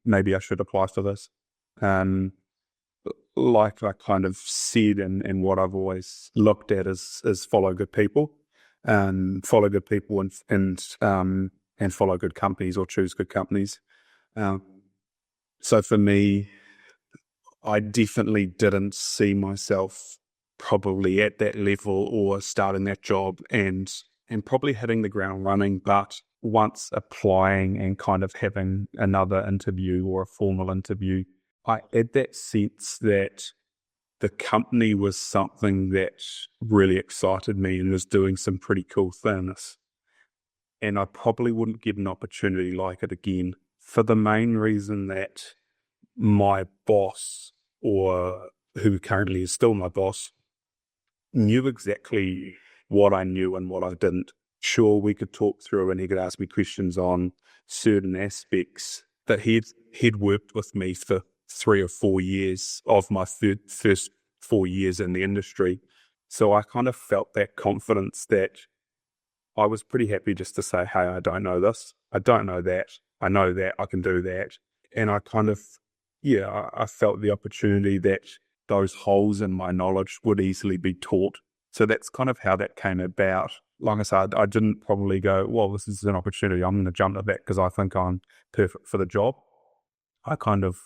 maybe I should apply for this. Like I kind of said, and what I've always looked at is follow good people, and follow good people and follow good companies or choose good companies. So for me, I definitely didn't see myself probably at that level or starting that job and probably hitting the ground running. But once applying and kind of having another interview or a formal interview, I had that sense that the company was something that really excited me and was doing some pretty cool things. And I probably wouldn't get an opportunity like it again, for the main reason that my boss, or who currently is still my boss, knew exactly what I knew and what I didn't. Sure, we could talk through and he could ask me questions on certain aspects, but he'd worked with me for 3 or 4 years of my first 4 years in the industry. So I kind of felt that confidence that I was pretty happy just to say, hey, I don't know this, I don't know that, I know that, I can do that. And I kind of, I felt the opportunity that those holes in my knowledge would easily be taught. So that's kind of how that came about. Like I said, I didn't probably go, well, this is an opportunity, I'm going to jump at that because I think I'm perfect for the job. I kind of,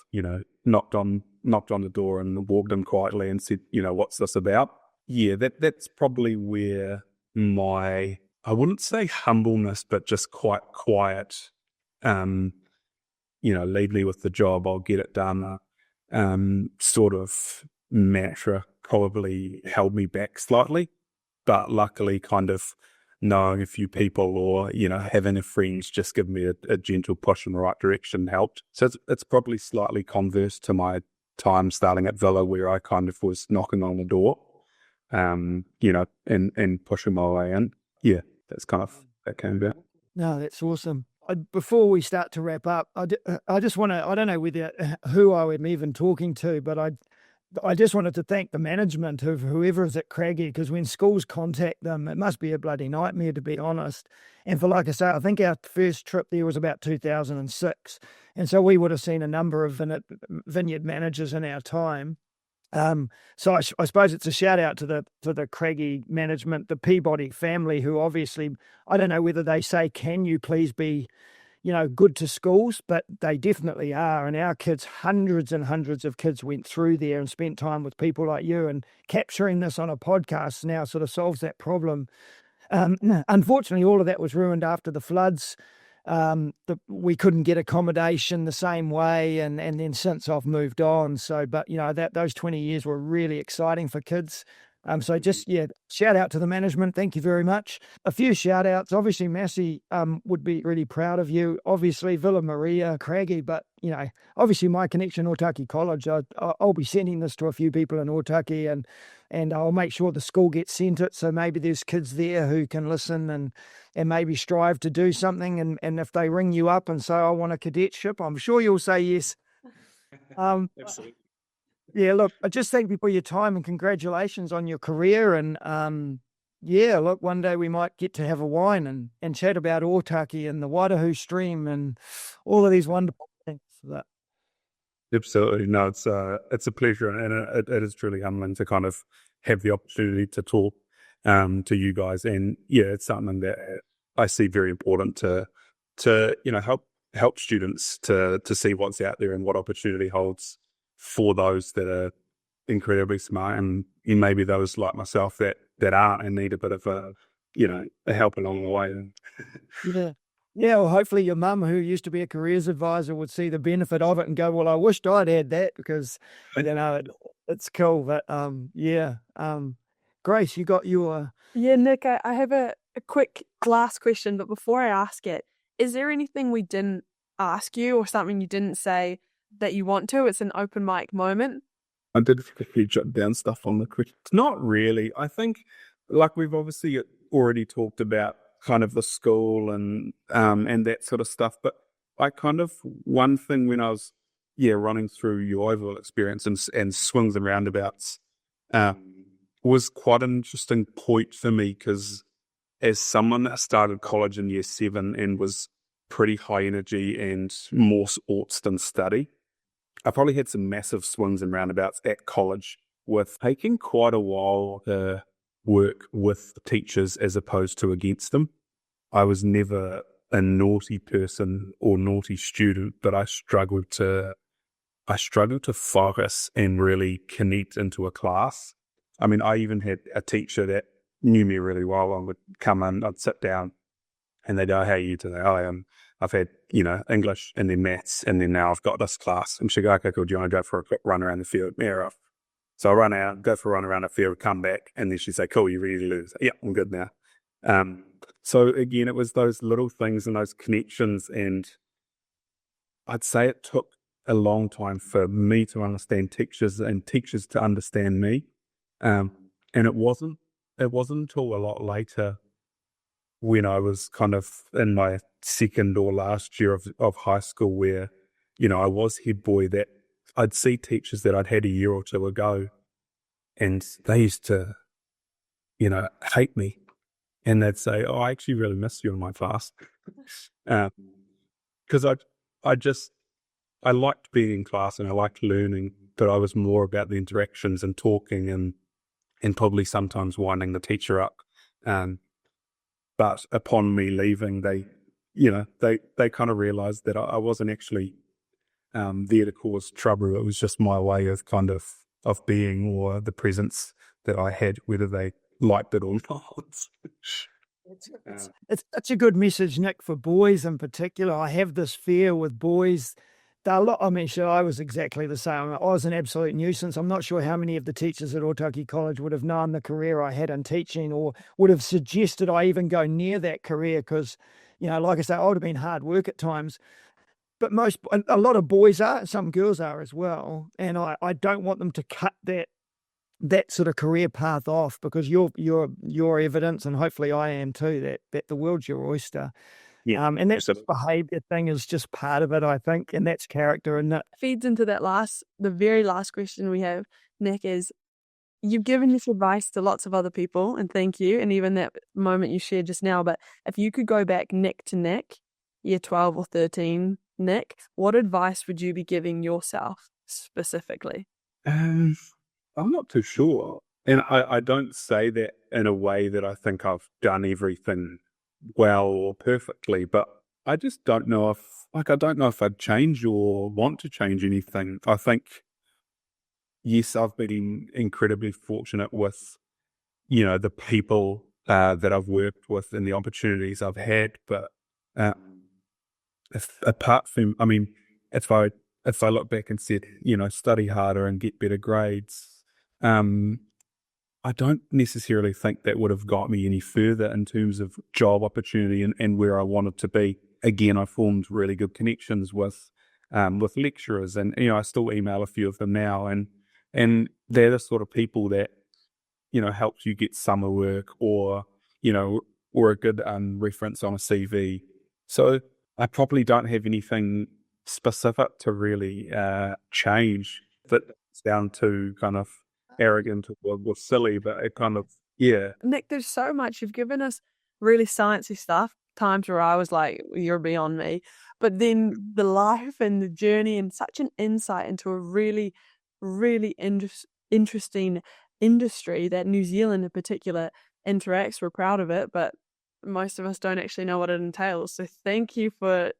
knocked on the door and walked in quietly and said, what's this about? That's probably where my, I wouldn't say humbleness, but just quite quiet, leave me with the job, I'll get it done, sort of mantra probably held me back slightly. But luckily kind of knowing a few people or, having a friend just give me a gentle push in the right direction helped. So it's probably slightly converse to my time starting at Villa, where I kind of was knocking on the door, and pushing my way in. Yeah, that's kind of, that came about. No, that's awesome. Before we start to wrap up, I just want to, I don't know who I am even talking to, but I just wanted to thank the management of whoever is at Craggy, because when schools contact them, it must be a bloody nightmare, to be honest. And for, like I say, I think our first trip there was about 2006. And so we would have seen a number of vineyard managers in our time. So I suppose it's a shout out to the Craggy management, the Peabody family, who obviously, I don't know whether they say, can you please be, good to schools, but they definitely are. And our kids, hundreds and hundreds of kids went through there and spent time with people like you, and capturing this on a podcast now sort of solves that problem. Unfortunately, all of that was ruined after the floods. We couldn't get accommodation the same way, and then since I've moved on. So, but those 20 years were really exciting for kids. So just, shout out to the management. Thank you very much. A few shout outs. Obviously, Massey would be really proud of you. Obviously, Villa Maria, Craggy, but, obviously my connection, Otaki College. I'll be sending this to a few people in Otaki, and I'll make sure the school gets sent it. So maybe there's kids there who can listen and maybe strive to do something. And if they ring you up and say, I want a cadetship, I'm sure you'll say yes. Absolutely. Yeah, look, I just thank you for your time and congratulations on your career. And look, one day we might get to have a wine and chat about Otaki and the Waidahu stream and all of these wonderful things. Absolutely. No, it's a pleasure, and it is truly humbling to kind of have the opportunity to talk to you guys. And it's something that I see very important to help students to see what's out there and what opportunity holds for those that are incredibly smart, and maybe those like myself that aren't and need a bit of a help along the way. Yeah, well, hopefully your mum, who used to be a careers advisor, would see the benefit of it and go, well, I wished I'd had that, because it's cool. But Grace, you got your Nick, I have a quick last question, but before I ask it, is there anything we didn't ask you or something you didn't say that you want to? It's an open mic moment. I did jot down stuff on the questions. Not really. I think, like, we've obviously already talked about kind of the school and that sort of stuff, but I kind of, one thing when I was running through your overall experience and swings and roundabouts was quite an interesting point for me, because as someone that started college in year 7 and was pretty high energy and more sports than study, I probably had some massive swings and roundabouts at college, with taking quite a while to work with teachers as opposed to against them. I was never a naughty person or naughty student, but I struggled to focus and really connect into a class. I mean, I even had a teacher that knew me really well. I would come in, I'd sit down, and they'd go, how are you today? I've had, English and then maths, and then now I've got this class. And she'd go, okay, cool, do you want to go for a quick run around the field? Yeah, so I run out, go for a run around the field, come back, and then she'd say, cool, you ready to lose? Yeah, I'm good now. So again, it was those little things and those connections, and I'd say it took a long time for me to understand teachers and teachers to understand me. And it wasn't until a lot later, when I was kind of in my second or last year of high school, where, I was head boy, that I'd see teachers that I'd had a year or two ago, and they used to, hate me. And they'd say, oh, I actually really miss you in my class. Because I liked being in class and I liked learning, but I was more about the interactions and talking and probably sometimes winding the teacher up. But upon me leaving, they kind of realized that I wasn't actually there to cause trouble. It was just my way of kind of being, or the presence that I had, whether they liked it or not. It's such a good message, Nick, for boys in particular. I have this fear with boys. I was exactly the same. I was an absolute nuisance. I'm not sure how many of the teachers at Otaki College would have known the career I had in teaching, or would have suggested I even go near that career, because, like I say, I would have been hard work at times. But a lot of boys are, some girls are as well. And I don't want them to cut that sort of career path off, because you're evidence, and hopefully I am too, that the world's your oyster. Yeah, and that sort of behaviour thing is just part of it, I think, and that's character. And that feeds into the very last question we have. Nick, is you've given this advice to lots of other people, and thank you, and even that moment you shared just now, but if you could go back Nick to Nick, year 12 or 13 Nick, what advice would you be giving yourself specifically? I'm not too sure. And I don't say that in a way that I think I've done everything well or perfectly, but I just don't know if I'd change or want to change anything. I think, yes, I've been incredibly fortunate with, the people that I've worked with and the opportunities I've had, but apart from, if I look back and said, study harder and get better grades, I don't necessarily think that would have got me any further in terms of job opportunity and where I wanted to be. Again, I formed really good connections with lecturers, and I still email a few of them now, and they're the sort of people that helps you get summer work or a good reference on a CV. So I probably don't have anything specific to really change, but it's down to kind of arrogant or silly, but it kind of, yeah. Nick, there's so much. You've given us really sciencey stuff, times where I was like, you're beyond me. But then the life and the journey and such an insight into a really, really interesting industry that New Zealand in particular interacts. We're proud of it, but most of us don't actually know what it entails. So thank you for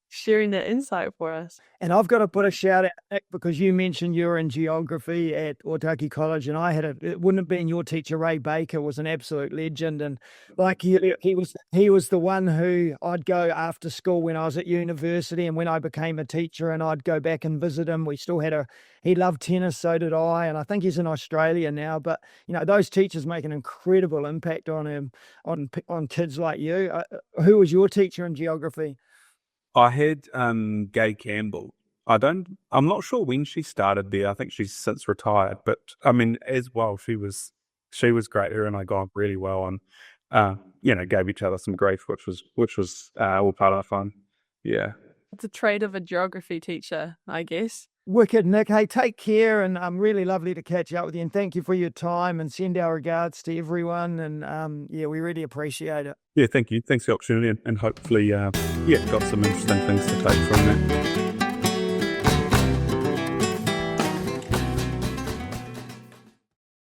sharing that insight for us. And I've got to put a shout out, Nick, because you mentioned you were in geography at Otaki College, and it wouldn't have been your teacher, Ray Baker, was an absolute legend. And like he was the one who I'd go after school when I was at university, and when I became a teacher, and I'd go back and visit him. We still had he loved tennis, so did I, and I think he's in Australia now. But those teachers make an incredible impact on him, on kids like you. Who was your teacher in geography? I had Gay Campbell. I'm not sure when she started there. I think she's since retired, but as well, she was great. Her and I got on really well, and gave each other some grief, which was all part of the fun. Yeah, it's a trait of a geography teacher, I guess. Wicked, Nick. Hey, take care, and really lovely to catch up with you, and thank you for your time, and send our regards to everyone, and we really appreciate it. Yeah, thank you. Thanks for the opportunity, and hopefully, got some interesting things to take from that.